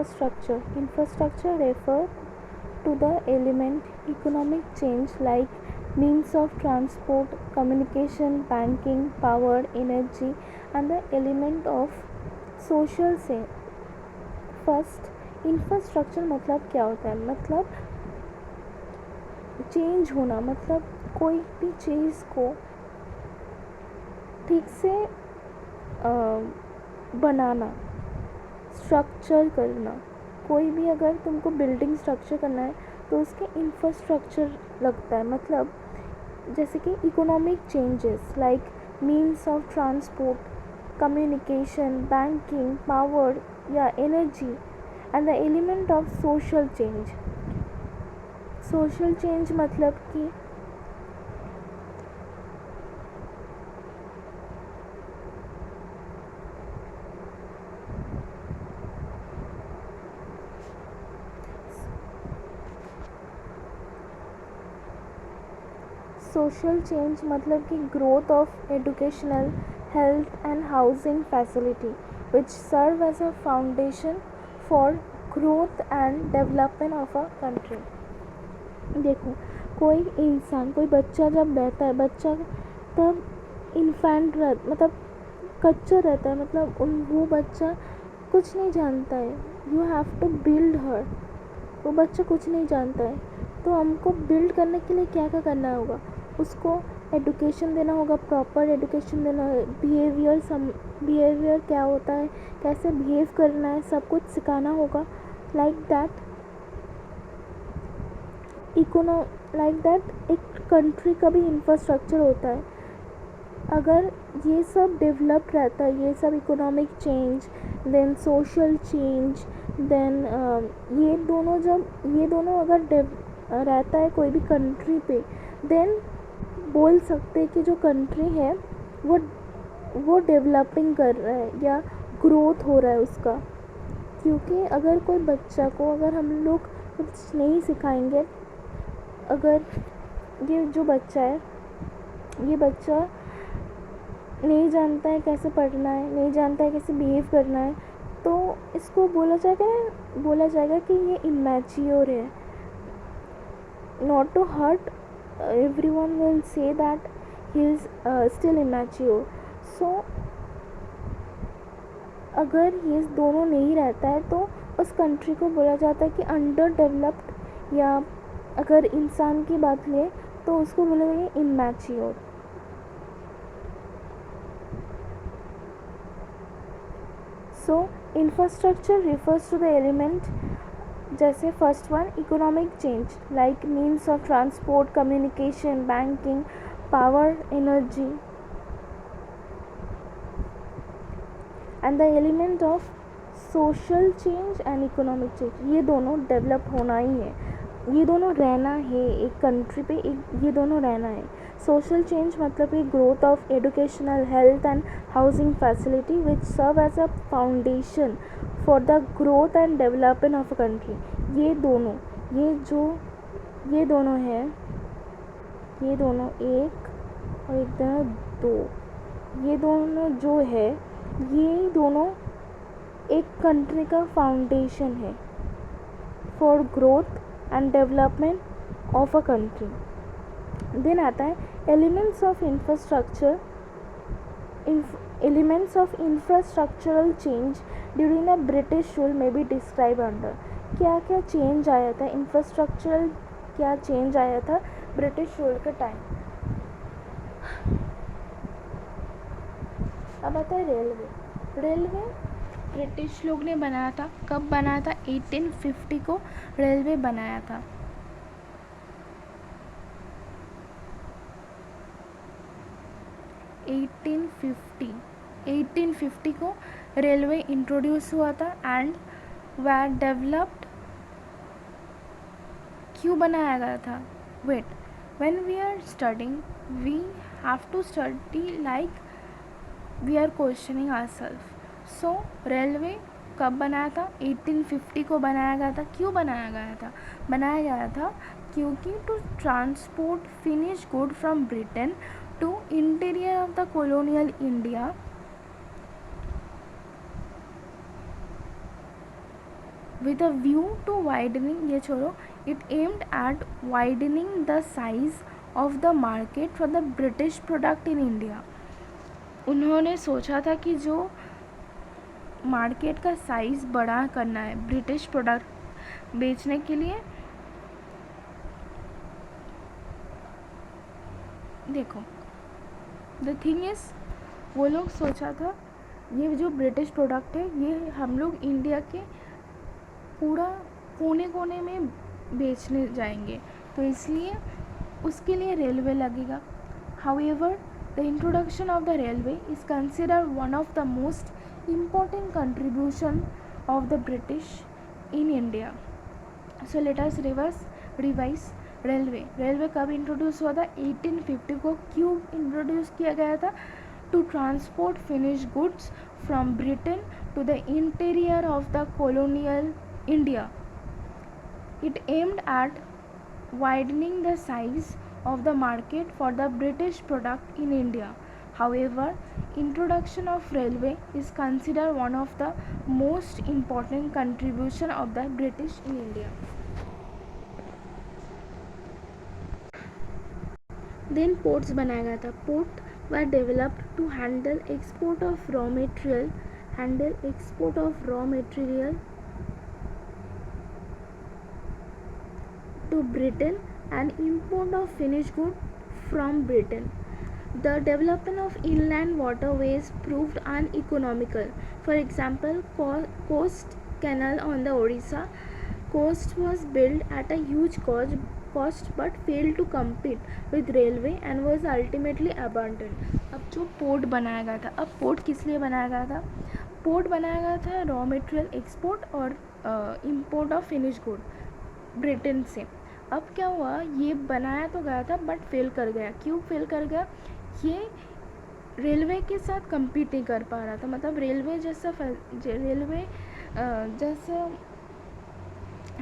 Infrastructure refer to the element economic change like means of transport, communication, banking, power, energy, and the element of social change. First infrastructure मतलब क्या होता है, मतलब change होना, मतलब कोई भी चीज़ को ठीक से बनाना, स्ट्रक्चर करना. कोई भी अगर तुमको बिल्डिंग स्ट्रक्चर करना है तो उसके इंफ्रास्ट्रक्चर लगता है. मतलब जैसे कि economic changes like means of transport, communication, banking, power या energy and the element of social change. Social change मतलब कि सोशल चेंज मतलब कि growth of educational, health and housing facility which serve as a foundation for growth and development of a country. देखो, कोई इंसान, कोई बच्चा जब रहता है, बच्चा तब इन्फेंट मतलब कच्चा रहता है, मतलब वो बच्चा कुछ नहीं जानता है. यू हैव टू बिल्ड हर. वो बच्चा कुछ नहीं जानता है, तो हमको बिल्ड करने के लिए क्या क्या करना होगा, उसको एडुकेशन देना होगा, प्रॉपर एडुकेशन देना है. बिहेवियर क्या होता है, कैसे बिहेव करना है, सब कुछ सिखाना होगा. लाइक दैट एक कंट्री का भी इंफ्रास्ट्रक्चर होता है. अगर ये सब डेवलप्ड रहता है, ये सब economic change, then social change, then ये दोनों अगर रहता है कोई भी कंट्री पे, देन बोल सकते हैं कि जो कंट्री है वो डेवलपिंग कर रहा है या ग्रोथ हो रहा है उसका. क्योंकि अगर कोई बच्चा को अगर हम लोग कुछ नहीं सिखाएंगे, अगर ये जो बच्चा है, ये बच्चा नहीं जानता है कैसे पढ़ना है, नहीं जानता है कैसे बिहेव करना है, तो इसको बोला जाएगा कि ये इमैच्योर है. Not to hurt, everyone will say that he is still immature. So अगर ये दोनों नहीं रहता है तो उस कंट्री को बोला जाता है कि अंडर डेवलप्ड, या अगर इंसान की बात ले तो उसको बोलेंगे immature. So infrastructure refers to the element, जैसे first one economic change like means of transport, communication, banking, power, energy and the element of social change and economic change. ये दोनों डेवलप होना ही है, ये दोनों रहना है एक कंट्री पे, ये दोनों रहना है. सोशल चेंज मतलब कि growth of educational, health and housing facility which serve as a foundation for the growth and development of a country. ये दोनों हैं, ये दोनों एक और एक दोनों दो, ये दोनों जो है, ये दोनों एक कंट्री का फाउंडेशन है for growth and development of a country. Then आता है elements of infrastructure. Elements of infrastructural change during the British rule may be described under. क्या क्या चेंज आया था, इंफ्रास्ट्रक्चरल क्या चेंज आया था ब्रिटिश रूल के टाइम. अब आता है रेलवे ब्रिटिश लोग ने बनाया था. कब बनाया था? 1850 को रेलवे बनाया था. एटीन फिफ्टी को रेलवे इंट्रोड्यूस हुआ था एंड वर डेवलप्ड. क्यों बनाया गया था? Wait, when we are studying we have to study like we are questioning ourself. So railway कब बनाया था? 1850 को बनाया गया था. क्यों बनाया गया था क्योंकि to transport finish good from Britain to interior of the colonial India. with a view to widening, ये छोड़ो, it aimed at widening the size of the market for the British product in India. उन्होंने सोचा था कि जो market का size बड़ा करना है ब्रिटिश प्रोडक्ट बेचने के लिए. देखो, द थिंग इज़, वो लोग सोचा था ये जो ब्रिटिश प्रोडक्ट है ये हम लोग इंडिया के पूरा कोने कोने में बेचने जाएंगे, तो इसलिए उसके लिए रेलवे लगेगा. However, the introduction of the railway is considered one of the most important contribution of the British in India. So let us revise. Railway कब इंट्रोड्यूस हुआ था? 1850 को. क्यों इंट्रोड्यूस किया गया था? To transport finish goods from Britain to the interior of the colonial India. It aimed at widening the size of the market for the British product in India. However, introduction of railway is considered one of the most important contribution of the British in India. Then ports बनाया गया था. Port were developed to handle export of raw material to Britain and import of finished goods from Britain. The development of inland waterways proved uneconomical. For example, Coast Canal on the Odisha coast was built at a huge cost but failed to compete with railway and was ultimately abandoned. अब जो port बनाया गया था, अब port किस लिए बनाया गया था? पोर्ट बनाया गया था रॉ मटेरियल एक्सपोर्ट और import of finish good Britain से. अब क्या हुआ, ये बनाया तो गया था बट फेल कर गया. क्यों फेल कर गया? ये रेलवे के साथ compete नहीं कर पा रहा था. मतलब रेलवे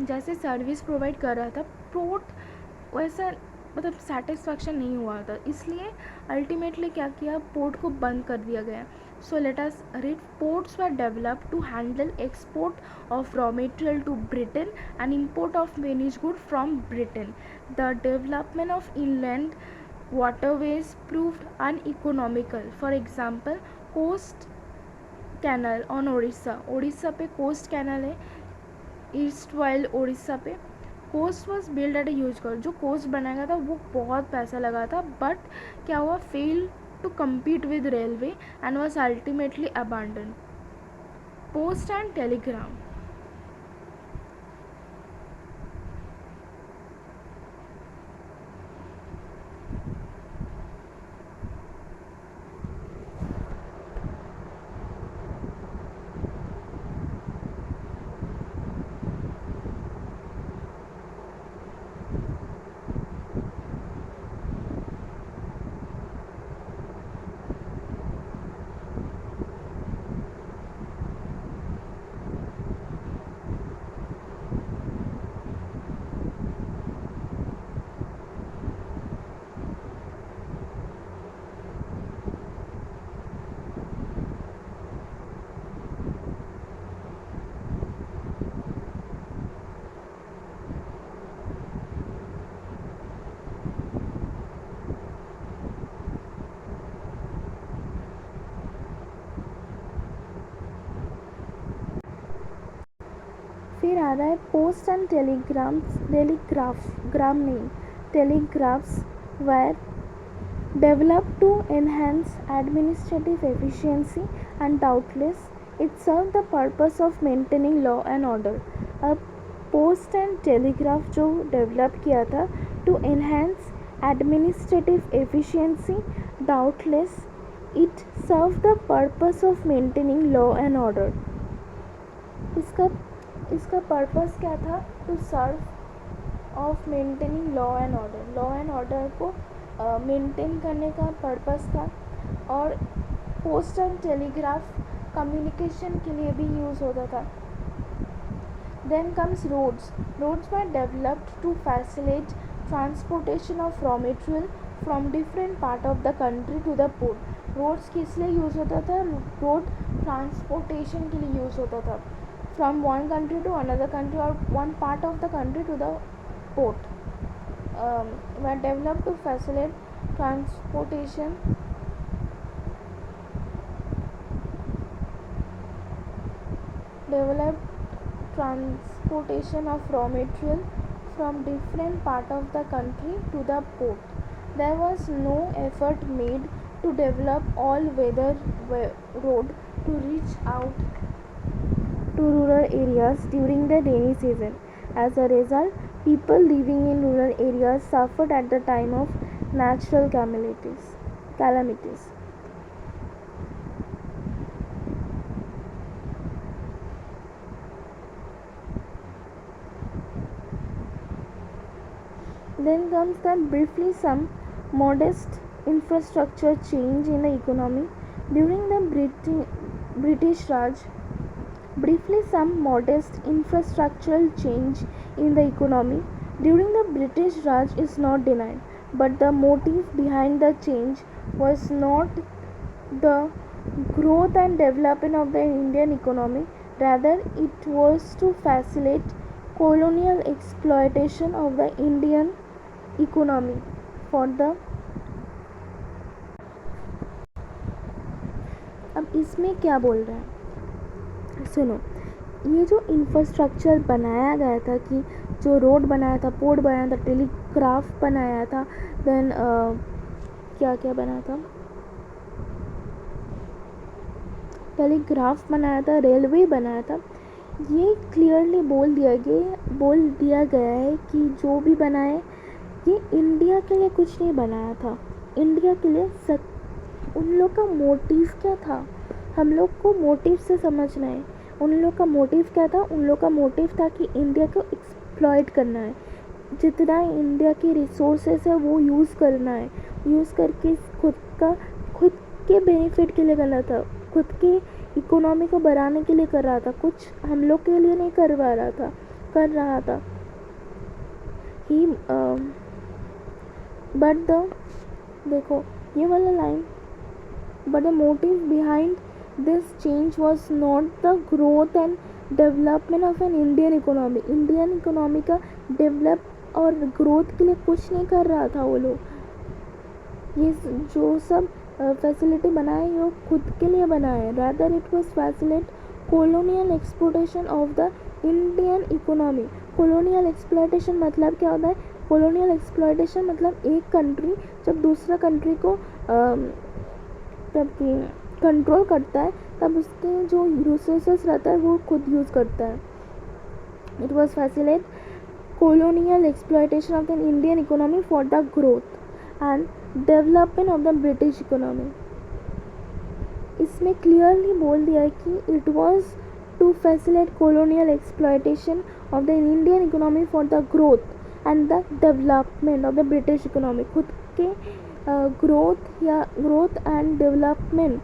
जैसे सर्विस प्रोवाइड कर रहा था, पोर्ट वैसा मतलब सेटिस्फैक्शन नहीं हुआ था, इसलिए अल्टीमेटली क्या किया, पोर्ट को बंद कर दिया गया. So let us read. Ports were developed to handle export of raw material to Britain and import of finish good from Britain. The development of inland waterways proved uneconomical. For example, coast canal on Odisha पे coast canal है, east while Odisha पे. Coast was build at a huge cost. जो coast बनाया गया था वो बहुत पैसा लगा था, बट क्या हुआ, fail to compete with railway and was ultimately abandoned. Post and telegram. फिर आ रहा है post and telegraphs were developed to enhance administrative efficiency and doubtless it served the purpose of maintaining law and order. अब post and telegraph जो develop किया था to enhance administrative efficiency, doubtless it serve the purpose of maintaining law and order. इसका purpose क्या था? To serve of maintaining law and order. Law and order को maintain करने का पर्पस था. और पोस्ट एंड टेलीग्राफ कम्युनिकेशन के लिए भी यूज़ होता था. Then comes roads. Roads were developed to facilitate transportation of raw material from different part of the country to the port. Roads किस लिए यूज़ होता था? रोड ट्रांसपोर्टेशन के लिए यूज़ होता था. from one country to another country or one part of the country to the port, were developed to facilitate transportation of raw material from different part of the country to the port. There was no effort made to develop all-weather road to reach out to rural areas during the rainy season. As a result, people living in rural areas suffered at the time of natural calamities. Then comes that briefly some modest infrastructure change in the economy during the British Raj. Briefly, some modest infrastructural change in the economy during the British Raj is not denied, but the motive behind the change was not the growth and development of the Indian economy, rather, it was to facilitate colonial exploitation of the Indian economy for the. अब इसमें क्या बोल रहे हैं सुनो, ये जो infrastructure बनाया गया था कि जो रोड बनाया था, पोर्ट बनाया था, टेलीग्राफ बनाया था, देन क्या क्या बनाया था, टेलीग्राफ बनाया था, रेलवे बनाया था, ये क्लियरली बोल दिया गया है कि जो भी बनाए ये इंडिया के लिए कुछ नहीं बनाया था, इंडिया के लिए उन लोग का मोटिव क्या था, हम लोग को मोटिव से समझना है। उन लोग का मोटिव क्या था, उन लोग का मोटिव था कि इंडिया को एक्सप्लॉइट करना है, जितना इंडिया के रिसोर्सेस है वो यूज़ करना है, यूज़ करके खुद के बेनिफिट के लिए करना था, खुद के इकोनॉमी को बढ़ाने के लिए कर रहा था, कुछ हम लोग के लिए नहीं कर रहा था ही बट द देखो ये वाला line, but the motive behind this change was not the growth and development of an Indian economy. Indian economy का develop और growth के लिए कुछ नहीं कर रहा था वो लोग, ये जो सब फैसिलिटी बनाए वो खुद के लिए बनाए, rather it was facilitate colonial exploitation of the Indian economy. colonial exploitation मतलब क्या होता है, colonial exploitation मतलब एक कंट्री जब दूसरा कंट्री को जब कंट्रोल करता है तब उसके जो रिसोर्सेस रहता है वो खुद यूज़ करता है. It was facilitate colonial exploitation of the Indian economy for the growth and development of the British economy. इसमें क्लियरली बोल दिया है कि it was to facilitate colonial exploitation of the Indian economy for the growth and the development of the British economy. खुद के growth and development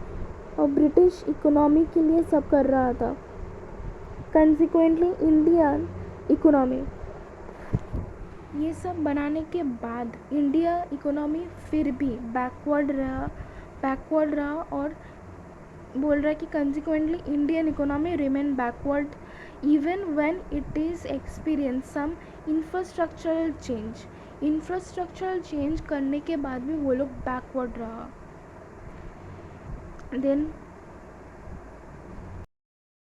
और British economy के लिए सब कर रहा था. कंसिक्वेंटली इंडियन इकोनॉमी, ये सब बनाने के बाद इंडिया इकोनॉमी फिर भी बैकवर्ड रहा और बोल रहा है कि consequently Indian economy remain backward even when it is experience some infrastructural change करने के बाद भी वो लोग बैकवर्ड रहा. देन